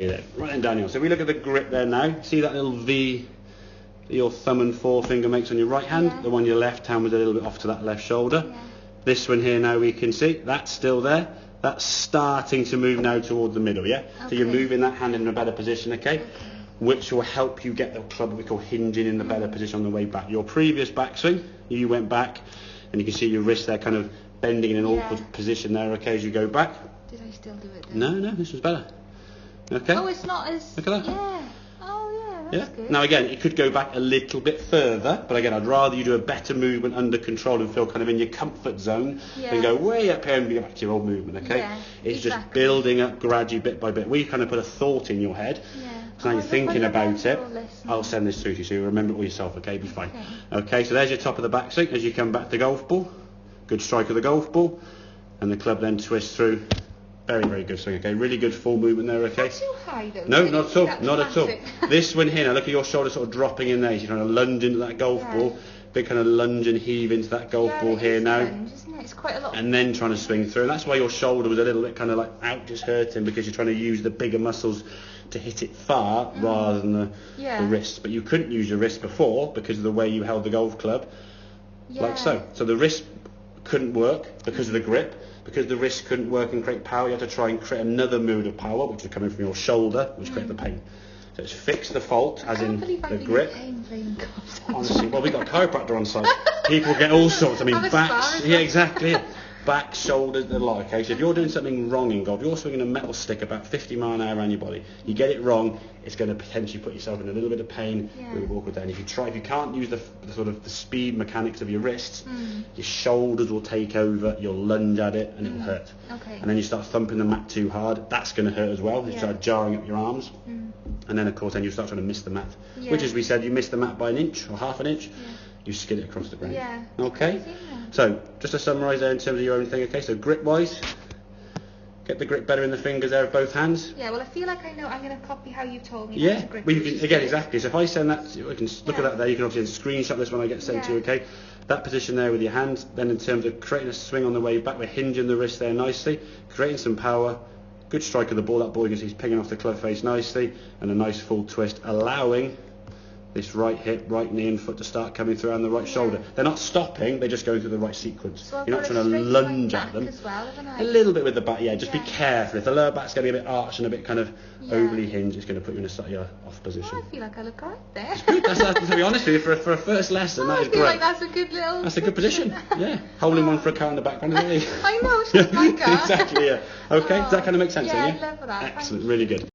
Right then, Daniel. So we look at the grip there now. See that little V that your thumb and forefinger makes on your right hand? Yeah. The one your left hand was a little bit off to that left shoulder. Yeah. This one here now we can see, that's still there. That's starting to move now toward the middle, yeah? Okay. So you're moving that hand in a better position, okay? Which will help you get the club we call hinging in the better position on the way back. Your previous backswing, you went back, and you can see your wrist there kind of bending in an awkward position there, okay, as you go back. Did I still do it then? No, this was better. Okay? Oh, it's not as... Look at that. Yeah. Oh, yeah, that's good. Now again, it could go back a little bit further, but again, I'd rather you do a better movement under control and feel kind of in your comfort zone than go way up here and go back to your old movement, okay? Yeah, it's just building up gradually bit by bit. We kind of put a thought in your head. Yeah. So now you're thinking about it. Listen. I'll send this through to you so you remember it all yourself, okay? Be fine. Okay, so there's your top of the backswing as you come back to golf ball. Good strike of the golf ball. And the club then twists through. Very, very good swing, okay? Really good full movement there, okay? Not too high though. No, not at all, not at all. This one here, now look at your shoulder sort of dropping in there. You're trying to lunge into that golf ball. Big kind of lunge and heave into that golf ball here now. Lunge, isn't it? It's quite a lot. And then trying to swing through. And that's why your shoulder was a little bit kind of like out, just hurting, because you're trying to use the bigger muscles to hit it far rather than the wrist. But you couldn't use your wrist before because of the way you held the golf club, like so. So the wrist couldn't work because of the grip. Because the wrist couldn't work and create power, you had to try and create another mood of power, which was coming from your shoulder, which created the pain. So it's fix the fault, as in the grip. Honestly, well, we've got a chiropractor on site. People get all sorts. I mean, backs. Yeah, exactly. Back, shoulders, the lot. Okay, so if you're doing something wrong in golf, you're swinging a metal stick about 50 miles an hour around your body. You get it wrong, it's going to potentially put yourself in a little bit of pain. Really awkward there. And if you can't use the sort of the speed mechanics of your wrists, your shoulders will take over. You'll lunge at it, and it will hurt. Okay. And then you start thumping the mat too hard. That's going to hurt as well. You start jarring up your arms, and then of course then you start trying to miss the mat. Which, as we said, you miss the mat by an inch or half an inch. You skid it across the ground. Okay. So just to summarise there in terms of your own thing. Okay. So grip wise, get the grip better in the fingers there of both hands. Yeah. Well, I feel like I know. I'm going to copy how you told me. Yeah. Grip, Well, you can, again, exactly. So if I send that, I can look at that there. You can obviously screenshot this when I get sent to you. Okay. That position there with your hands. Then in terms of creating a swing on the way back, we're hinging the wrist there nicely, creating some power. Good strike of the ball. That ball, you can see, he's pinging off the club face nicely, and a nice full twist, allowing this right hip, right knee and foot to start coming through on the right shoulder. They're not stopping, they're just going through the right sequence. So you're not trying to lunge at them. As well, a little bit with the back, just be careful. If the lower back's going to be a bit arched and a bit kind of overly hinged, it's going to put you in a slightly off position. Well, I feel like I look right there. It's good. That's, to be honest with you, for a first lesson, that is great. Like that's a good little... That's a good position, Holding one for a car in the background, isn't it? I know, it's just my car. Exactly, Okay, does that kind of make sense? Yeah, I love that. Excellent, really good.